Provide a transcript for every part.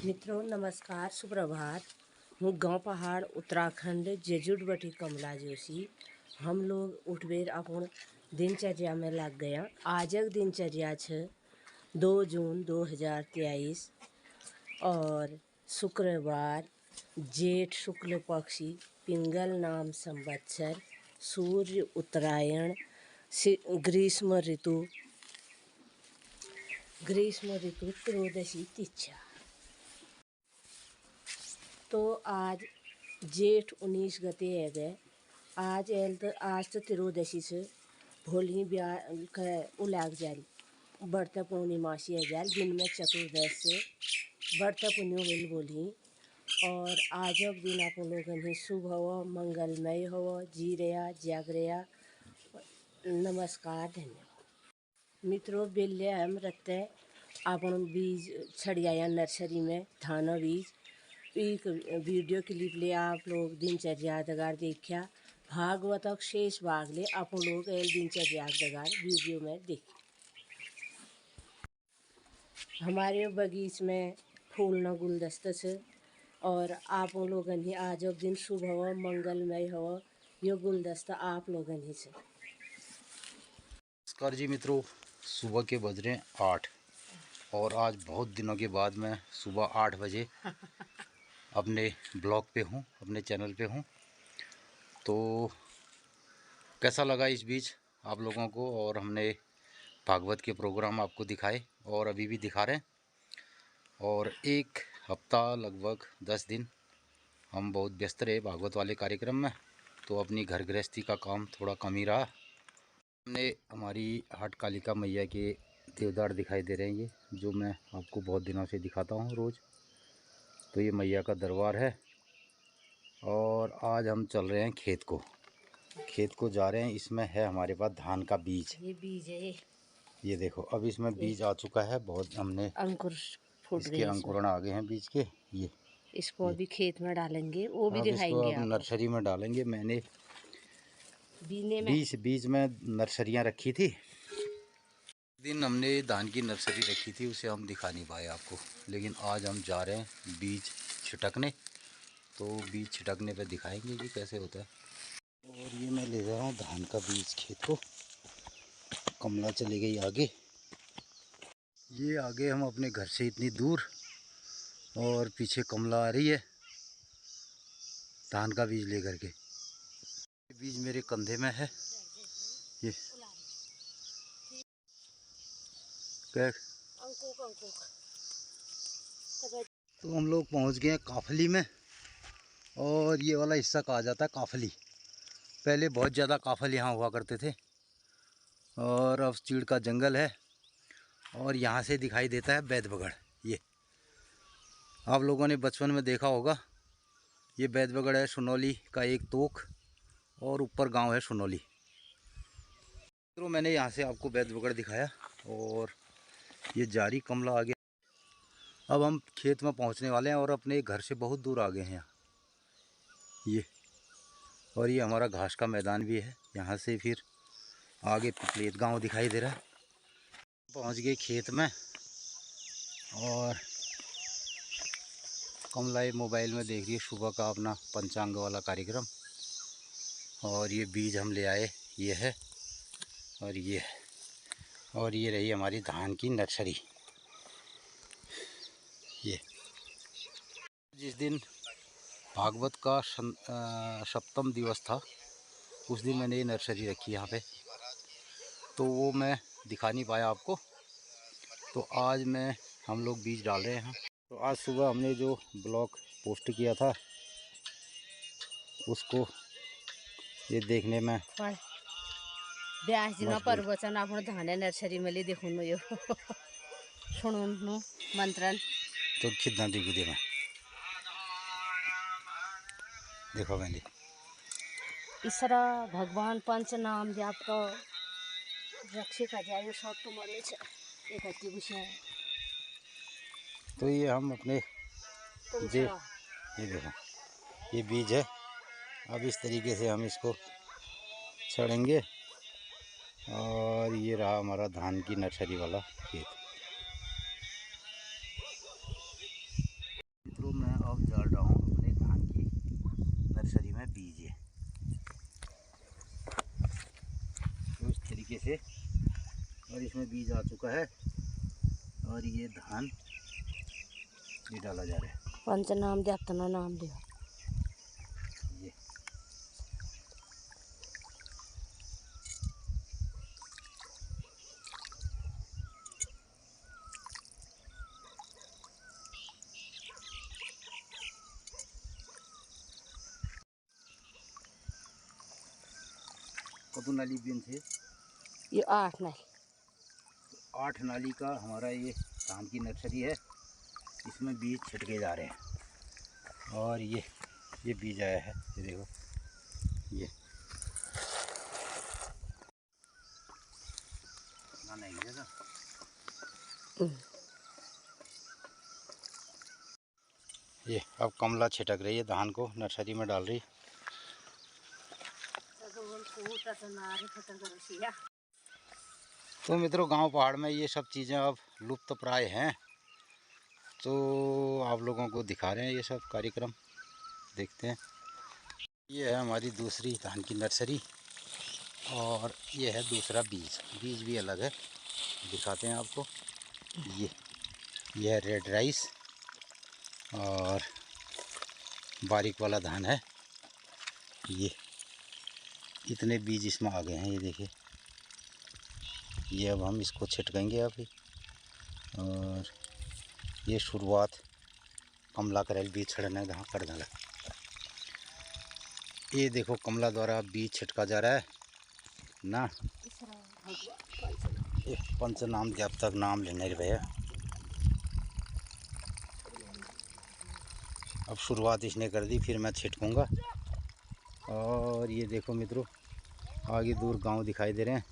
मित्रों नमस्कार, सुप्रभात। हूँ गांव पहाड़ उत्तराखंड जेजुट बटी कमला जोशी। हम लोग उठबेर अपन दिनचर्या में लग गया। आजक दिनचर्या छ 2 जून 2023 और शुक्रवार, जेठ शुक्ल पक्षी, पिंगल नाम संवत्सर, सूर्य उत्तरायण, ग्रीष्म ऋतु त्रयोदशी तिथि। तो आज जेठ 19 गते है गए। आज तो त्रयोदशी से भोली उलाग जारी व्रत पूर्णिमासी है जाल दिन में चतुर्दश से व्रत पुण्य होल बोली। और आज अब दिन आप लोगों ने शुभ हो, मंगलमय हो, जी रहा जाग रहा। नमस्कार, धन्यवाद। मित्रों बेल्य हम रखते अपन बीज छड़ियाया नर्सरी में धाना बीज। एक वीडियो क्लिप ले आप लोग दिनचर्या दगार देखा। भागवतक शेष भाग ले आप लोग दिनचर्या दगार वीडियो में देख। हमारे बगीच में फूल न गुलदस्ता से और आप लोगों ने आज अब दिन शुभ हो, मंगलमय हो, यो गुलदस्ता आप लोगों ने से। नमस्कार जी मित्रों, सुबह के बज रहे हैं 8 और आज बहुत दिनों के बाद मैं सुबह 8 बजे अपने ब्लॉग पे हूँ, अपने चैनल पे हूँ। तो कैसा लगा इस बीच आप लोगों को? और हमने भागवत के प्रोग्राम आपको दिखाए और अभी भी दिखा रहे हैं। और एक हफ्ता लगभग 10 दिन हम बहुत व्यस्त रहे भागवत वाले कार्यक्रम में, तो अपनी घर गृहस्थी का काम थोड़ा कम ही रहा। हमने हमारी हाट कालिका मैया के देवदार दिखाई दे रहे हैं, ये जो मैं आपको बहुत दिनों से दिखाता हूँ रोज़। तो ये मैया का दरबार है और आज हम चल रहे हैं खेत को जा रहे हैं। इसमें है हमारे पास धान का बीज। ये बीज है, ये देखो अब इसमें बीज आ चुका है बहुत। हमने अंकुर फूट इसके गए अंकुरण आ गए हैं बीज के। इसको अभी खेत में डालेंगे, वो भी अब इसको दिखाएंगे अब आपको। नर्सरी में डालेंगे। मैंने बीने में बीज में नर्सरियाँ रखी थी। दिन हमने धान की नर्सरी रखी थी, उसे हम दिखा नहीं पाए आपको, लेकिन आज हम जा रहे हैं बीज छिटकने। तो बीज छिटकने पे दिखाएंगे कि कैसे होता है। और ये मैं ले जा रहा हूँ धान का बीज खेत को। कमला चली गई आगे, ये आगे हम अपने घर से इतनी दूर और पीछे कमला आ रही है धान का बीज लेकर के। बीज मेरे कंधे में है ये। क्या? तो हम लोग पहुंच गए हैं काफली में, और ये वाला हिस्सा कहा जाता है काफली। पहले बहुत ज़्यादा काफल यहाँ हुआ करते थे और अब चीड़ का जंगल है। और यहाँ से दिखाई देता है बैदबगड़। ये आप लोगों ने बचपन में देखा होगा, ये बैदबगड़ है सुनौली का एक तोक, और ऊपर गांव है सुनौली। तो मैंने यहाँ से आपको बैदबगड़ दिखाया और ये जारी कमला आ गया। अब हम खेत में पहुँचने वाले हैं और अपने घर से बहुत दूर आ गए हैं ये। और ये हमारा घास का मैदान भी है। यहाँ से फिर आगे पिपलेत गांव दिखाई दे रहा है। पहुँच गए खेत में और कमला मोबाइल में देख रही है सुबह का अपना पंचांग वाला कार्यक्रम। और ये बीज हम ले आए, ये है और ये है। और ये रही हमारी धान की नर्सरी। ये जिस दिन भागवत का सप्तम दिवस था उस दिन मैंने ये नर्सरी रखी यहाँ पे, तो वो मैं दिखा नहीं पाया आपको। तो आज हम लोग बीज डाल रहे हैं। तो आज सुबह हमने जो ब्लॉग पोस्ट किया था उसको ये देखने में ब्यास दिन प्रवचन आफ्नो धाने नर्सरी में ले देखुनु यो सुनुनु मंत्रन। तो कितना दिखी मैं देखो मैंने ईश्वरा भगवान पंच नाम जाप को रक्षित जाए सब तो मरे छ एक हत्ती बुझे। तो ये हम अपने ये देखो ये बीज है। अब इस तरीके से हम इसको छड़ेंगे और ये रहा हमारा धान की नर्सरी वाला खेत। इसमें बीज है। तो इस तरीके से, और इसमें बीज आ चुका है और ये धान ये डाला जा रहा है। पंचनाम दे अपना नाम लिया। ये कदू नाली बीन से ये 8 नाली 8 नाली का हमारा ये धान की नर्सरी है। इसमें बीज छिटके जा रहे हैं और ये बीज आया है। ये देखो ये नहीं है। ये अब कमला छिटक रही है, धान को नर्सरी में डाल रही। तो मित्रों, गांव पहाड़ में ये सब चीज़ें अब लुप्त प्राय हैं, तो आप लोगों को दिखा रहे हैं ये सब कार्यक्रम। देखते हैं। ये है हमारी दूसरी धान की नर्सरी और ये है दूसरा बीज भी अलग है, दिखाते हैं आपको। ये है रेड राइस और बारीक वाला धान है। ये इतने बीज इसमें आ गए हैं, ये देखिए। ये अब हम इसको छिटकेंगे अभी। और ये शुरुआत कमला करेल बीज छिड़ने कर देंगे। ये देखो कमला द्वारा बीज छिटका जा रहा है ना। ये पंचनाम जब तक नाम लेने रहे। अब शुरुआत इसने कर दी, फिर मैं छिटकूँगा। और ये देखो मित्रों, आगे दूर गांव दिखाई दे रहे हैं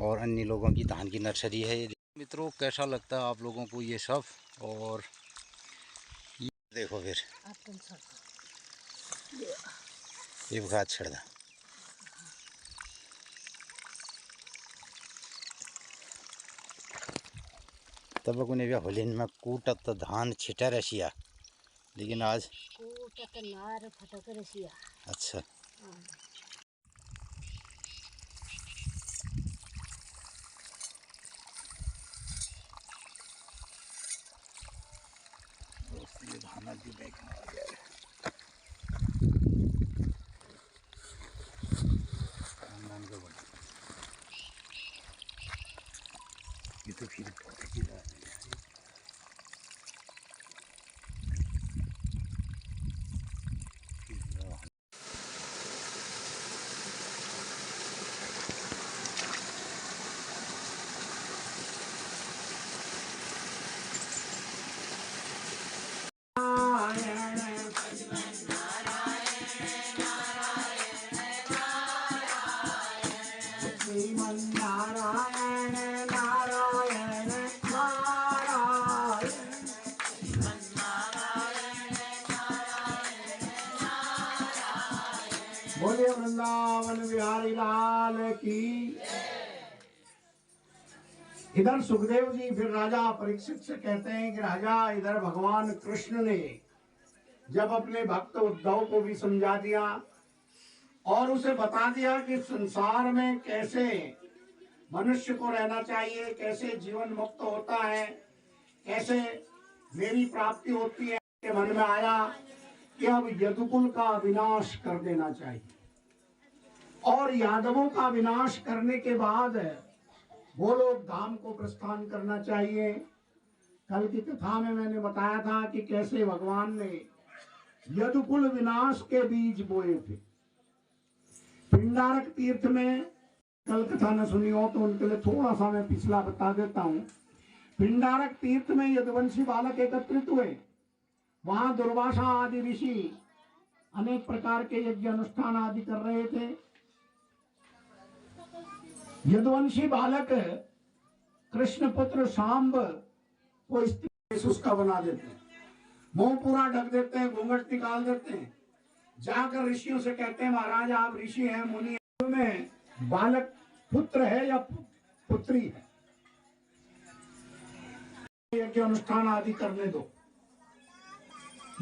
और अन्य लोगों की धान की नर्सरी है। ये मित्रों, कैसा लगता है आप लोगों को ये सब? और ये देखो फिर ये घात छड़ दा। तब को ने होली में कूटत धान छिटा रसिया, लेकिन आज कूटत नार फटक रसिया। अच्छा। धाना भी देखना आ गया है। ये तो फिर बोले वृंदावन बिहारी लाल की। इधर सुखदेव जी फिर राजा परीक्षित से कहते हैं कि राजा, इधर भगवान कृष्ण ने जब अपने भक्त उद्धव को भी समझा दिया और उसे बता दिया कि संसार में कैसे मनुष्य को रहना चाहिए, कैसे जीवन मुक्त होता है, कैसे मेरी प्राप्ति होती है, के मन में आया कि अब यदुकुल का विनाश कर देना चाहिए और यादवों का विनाश करने के बाद वो लोग धाम को प्रस्थान करना चाहिए। कल की कथा में मैंने बताया था कि कैसे भगवान ने यदुकुल विनाश के बीज बोए थे। पिंडारक तीर्थ में, कल कथा न सुनी हो तो उनके लिए थोड़ा सा मैं पिछला बता देता हूँ। पिंडारक तीर्थ में यदुवंशी बालक एकत्रित हुए। वहां दुर्वासा आदि ऋषि अनेक प्रकार के यज्ञ अनुष्ठान आदि कर रहे थे। यदुवंशी बालक कृष्ण पुत्र सांब को स्त्री उसका बना देते हैं, मुंह पूरा ढक देते हैं, घूंघट निकाल देते हैं। जाकर ऋषियों से कहते हैं, महाराज आप ऋषि हैं, मुनि हैं, में बालक पुत्र है या पुत्री है, यज्ञ अनुष्ठान आदि करने दो।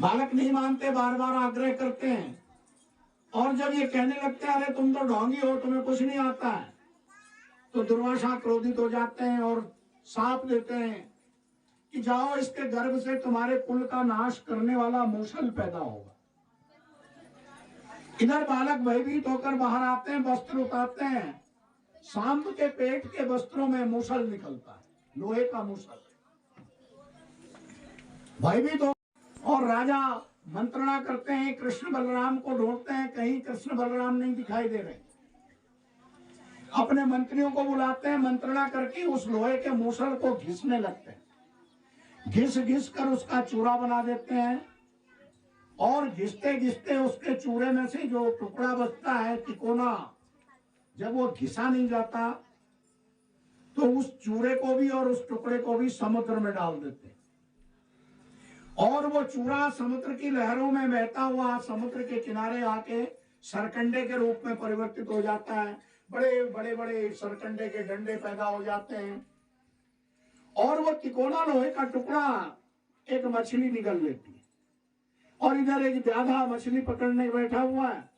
बालक नहीं मानते, बार बार आग्रह करते हैं। और जब ये कहने लगते हैं अरे तुम तो ढोंगी हो, तुम्हें कुछ नहीं आता है, तो दुर्वासा क्रोधित हो जाते हैं और साप देते हैं कि जाओ इसके गर्भ से तुम्हारे कुल का नाश करने वाला मूसल पैदा होगा। इधर बालक भयभीत होकर बाहर आते हैं, वस्त्र उतारते हैं, सांप के पेट के वस्त्रों में मूसल निकलता है, लोहे का मूसल। भयभीत हो और राजा मंत्रणा करते हैं, कृष्ण बलराम को ढूंढते हैं, कहीं कृष्ण बलराम नहीं दिखाई दे रहे। अपने मंत्रियों को बुलाते हैं, मंत्रणा करके उस लोहे के मूसल को घिसने लगते हैं, घिस घिस कर उसका चूरा बना देते हैं। और घिसते घिसते उसके चूरे में से जो टुकड़ा बचता है तिकोना, जब वो घिसा नहीं जाता तो उस चूरे को भी और उस टुकड़े को भी समुद्र में डाल देते हैं। और वो चूरा समुद्र की लहरों में बहता हुआ समुद्र के किनारे आके सरकंडे के रूप में परिवर्तित हो जाता है। बड़े बड़े बड़े सरकंडे के डंडे पैदा हो जाते हैं और वो तिकोना लोहे का टुकड़ा एक मछली निकल लेती है। और इधर एक ज्यादा मछली पकड़ने बैठा हुआ है,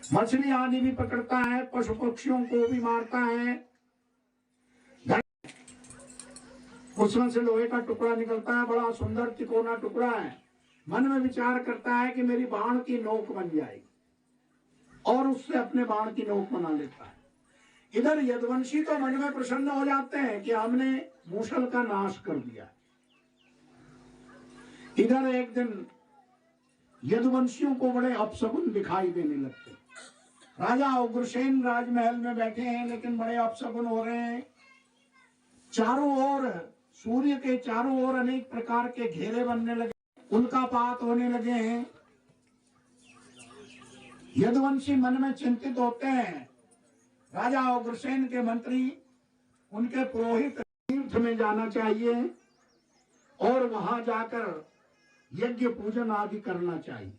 मछली आदि भी पकड़ता है, पशु पक्षियों को भी मारता है। उसमें से लोहे का टुकड़ा निकलता है, बड़ा सुंदर तिकोना टुकड़ा है। मन में विचार करता है कि मेरी बाण की नोक बन जाएगी और उससे अपने बाण की नोक बना लेता है। इधर यदुवंशी तो मन में प्रसन्न हो जाते हैं कि हमने मूसल का नाश कर दिया। इधर एक दिन यदुवंशियों को बड़े अपशकुन दिखाई देने लगते। राजा उग्रसेन राजमहल में बैठे हैं, लेकिन बड़े अपशकुन हो रहे हैं। चारों ओर सूर्य के चारों ओर अनेक प्रकार के घेरे बनने लगे, उल्कापात होने लगे हैं। यदुवंशी मन में चिंतित होते हैं। राजा उग्रसेन के मंत्री उनके पुरोहित तीर्थ में जाना चाहिए और वहां जाकर यज्ञ पूजन आदि करना चाहिए।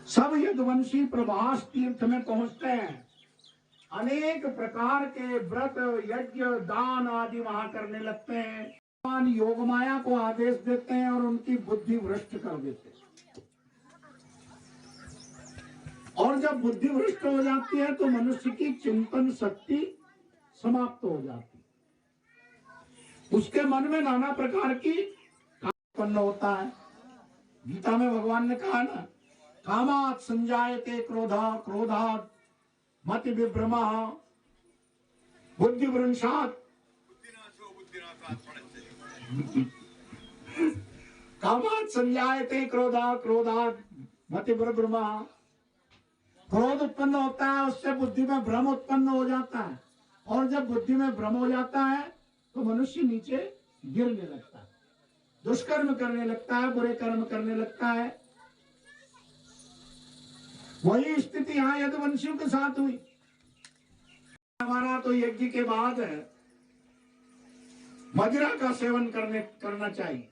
सब यदुवंशी प्रभास तीर्थ में पहुंचते हैं, अनेक प्रकार के व्रत यज्ञ दान आदि वहां करने लगते हैं। भगवान योगमाया को आदेश देते हैं और उनकी बुद्धि भ्रष्ट कर देते हैं। और जब बुद्धि भ्रष्ट हो जाती है तो मनुष्य की चिंतन शक्ति समाप्त हो जाती है, उसके मन में नाना प्रकार की उत्पन्न होता है। गीता में भगवान ने कहा ना, कामात् संजायते क्रोधा, क्रोधात् मति विभ्रमा, बुद्धि भ्रंशात् कामात् संजायते क्रोधा, क्रोधात् मति विभ्रमा। क्रोध उत्पन्न होता है, उससे बुद्धि में भ्रम उत्पन्न हो जाता है और जब बुद्धि में भ्रम हो जाता है तो मनुष्य नीचे गिरने लगता है, दुष्कर्म करने लगता है, बुरे कर्म करने लगता है। वही स्थिति यहाँ यदुवंशियों के साथ हुई। हमारा तो यज्ञ के बाद मदिरा का सेवन करना चाहिए।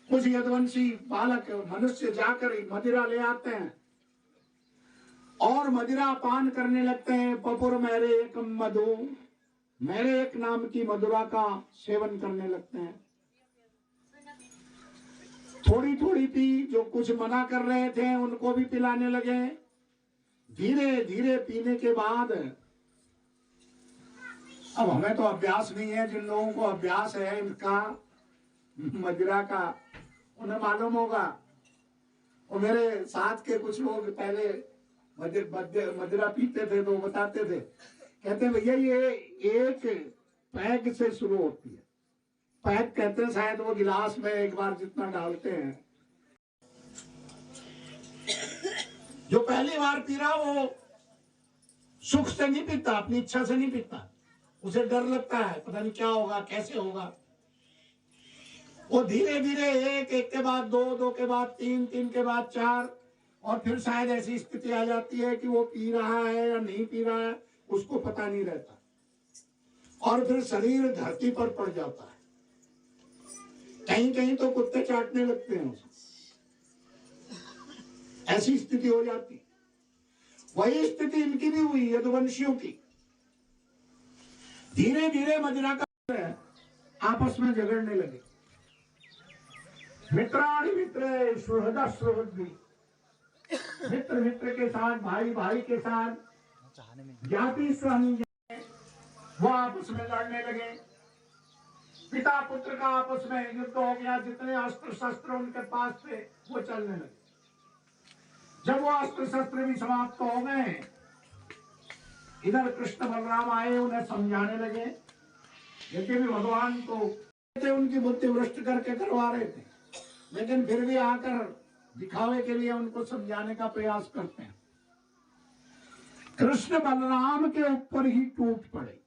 कुछ यदुवंशी बालक मनुष्य जाकर मदिरा ले आते हैं और मदिरा पान करने लगते हैं। पपुर मेरे एक मधु, मेरे एक नाम की मधुरा का सेवन करने लगते हैं। थोड़ी थोड़ी पी, जो कुछ मना कर रहे थे उनको भी पिलाने लगे। धीरे धीरे पीने के बाद, अब हमें तो अभ्यास नहीं है, जिन लोगों को अभ्यास है इनका मदिरा का उन्हें मालूम होगा। और मेरे साथ के कुछ लोग पहले मदिरा पीते थे तो बताते थे, कहते भैया ये एक पैग से शुरू होती है। पैग कहते हैं शायद वो गिलास में एक बार जितना डालते हैं। जो पहली बार पी रहा वो सुख से नहीं पीता, अपनी इच्छा से नहीं पीता, उसे डर लगता है पता नहीं क्या होगा, कैसे होगा। वो धीरे धीरे एक के बाद दो के बाद तीन के बाद चार, और फिर शायद ऐसी स्थिति आ जाती है कि वो पी रहा है या नहीं पी रहा है उसको पता नहीं रहता, और फिर शरीर धरती पर पड़ जाता है। कहीं कहीं तो कुत्ते चाटने लगते हैं उसे, ऐसी स्थिति हो जाती। वही स्थिति इनकी भी हुई, यदुवंशियों की। धीरे धीरे मदिरा का आपस में झगड़ने लगे। मित्राणि मित्रे सुहृद सुहृद, मित्र मित्र के साथ, भाई भाई के साथ, ज्ञाति स्वामी वो आपस में लड़ने लगे। पिता पुत्र का आपस में युद्ध हो गया। जितने अस्त्र शस्त्र उनके पास थे वो चलने लगे। जब वो अस्त्र शस्त्र भी समाप्त हो गए, इधर कृष्ण बलराम आए, उन्हें समझाने लगे। यद्यपि भगवान को उनकी बुद्धि भ्रष्ट करके करवा रहे थे, लेकिन फिर भी आकर दिखावे के लिए उनको समझाने का प्रयास करते हैं। कृष्ण बलराम के ऊपर ही टूट पड़े।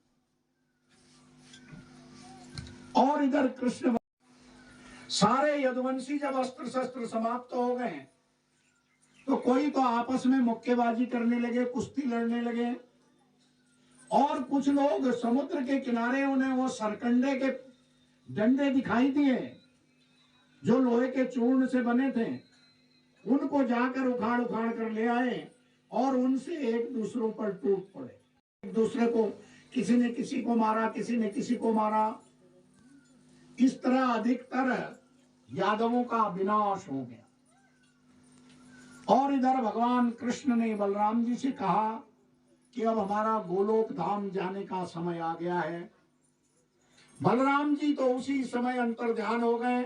और इधर कृष्ण सारे यदुवंशी जब अस्त्र शस्त्र समाप्त हो गए तो कोई तो आपस में मुक्केबाजी करने लगे, कुश्ती लड़ने लगे। और कुछ लोग समुद्र के किनारे, उन्हें वो सरकंडे के डंडे दिखाई दिए जो लोहे के चूर्ण से बने थे। उनको जाकर उखाड़ उखाड़ कर ले आए और उनसे एक दूसरों पर टूट पड़े। एक दूसरे को, किसी ने किसी को मारा, किसी ने किसी को मारा। इस तरह अधिकतर यादवों का विनाश हो गया। और इधर भगवान कृष्ण ने बलराम जी से कहा कि अब हमारा गोलोक धाम जाने का समय आ गया है। बलराम जी तो उसी समय अंतर्ध्यान हो गए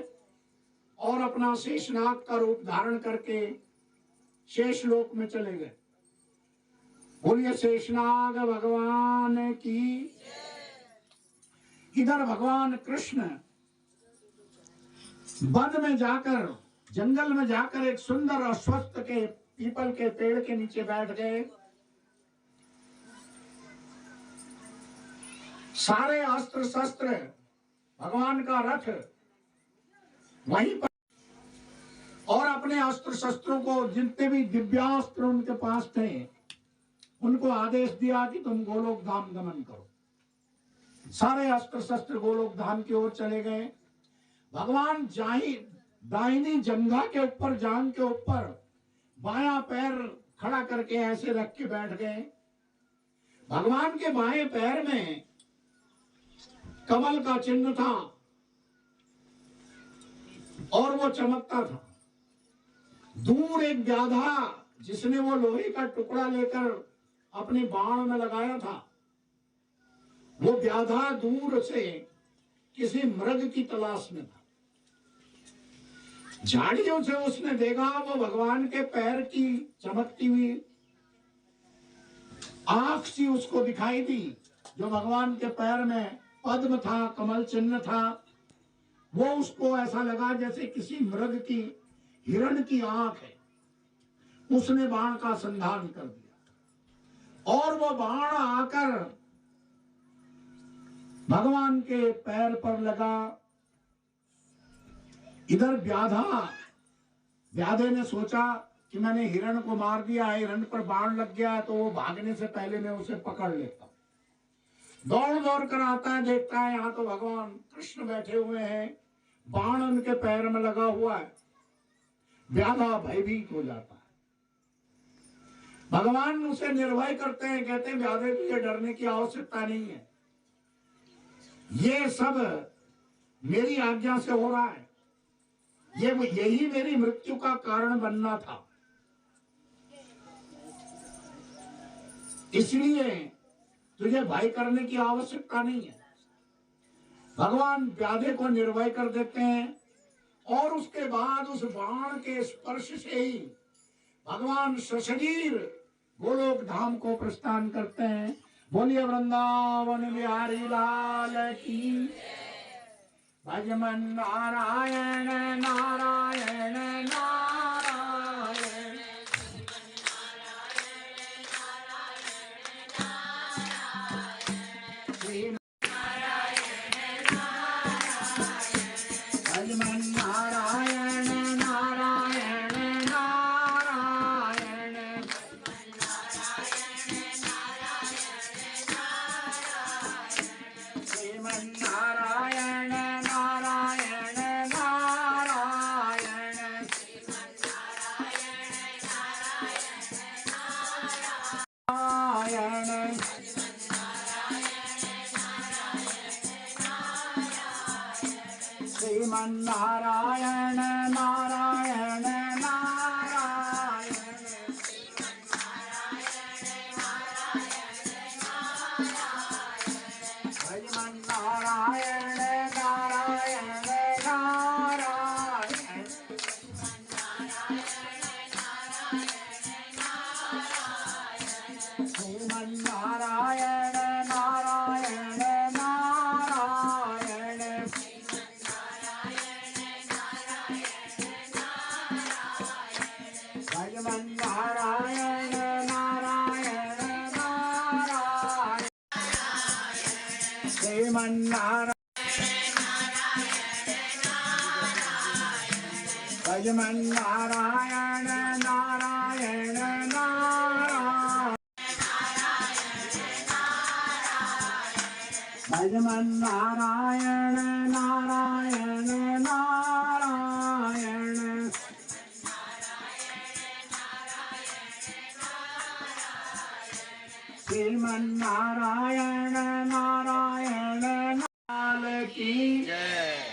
और अपना शेषनाग का रूप धारण करके शेषलोक में चले गए। बोलिए शेषनाग भगवान की। इधर भगवान कृष्ण वन में जाकर, जंगल में जाकर एक सुंदर अश्वत्थ के पीपल के पेड़ के नीचे बैठ गए। सारे अस्त्र शस्त्र, भगवान का रथ वहीं पर, और अपने अस्त्र शस्त्रों को, जितने भी दिव्यास्त्र उनके पास थे, उनको आदेश दिया कि तुम गोलोक धाम गमन करो। सारे अस्त्र शस्त्र गोलोक धाम की ओर चले गए। भगवान दाहिनी जंघा के ऊपर, जांग के ऊपर बायां पैर खड़ा करके ऐसे रख के बैठ गए। भगवान के बाएं पैर में कमल का चिन्ह था और वो चमकता था। दूर एक व्याधा, जिसने वो लोहे का टुकड़ा लेकर अपने बाण में लगाया था, वो व्याधा दूर से किसी मृग की तलाश में था। झाड़ियों से उसने देखा, वो भगवान के पैर की चमकती हुई आंख सी उसको दिखाई दी, जो भगवान के पैर में पद्म था, कमल चिन्ह था। वो उसको ऐसा लगा जैसे किसी मृग की, हिरण की आंख है। उसने बाण का संधान कर दिया और वो बाण आकर भगवान के पैर पर लगा। इधर व्याधे ने सोचा कि मैंने हिरण को मार दिया, हिरण पर बाण लग गया, तो वो भागने से पहले मैं उसे पकड़ लेता। दौड़ दौड़ कर आता है, देखता है यहाँ तो भगवान कृष्ण बैठे हुए हैं, बाण उनके पैर में लगा हुआ है। व्याधा भयभीत हो जाता है। भगवान उसे निर्भय करते हैं, कहते हैं व्याधे तुझे डरने की आवश्यकता नहीं है, ये सब मेरी आज्ञा से हो रहा है, यही मेरी मृत्यु का कारण बनना था, इसलिए तुझे भय करने की आवश्यकता नहीं है। भगवान व्याधे को निर्भय कर देते हैं और उसके बाद उस बाण के स्पर्श से ही भगवान सशरीर गोलोक धाम को प्रस्थान करते हैं। बोलिए वृंदावन बिहारी लाल की। भजमन नारायण नारायण नारायण, भजमन नारायण नारायण नारायण, श्रीमन नारायण नारायण नारायण, नारायण श्रीमन नारायण भजमन नारायण नारायण नारायण भजमन नारायण नारायण नारायण श्रीमन नारायण नारायण लाल की जय।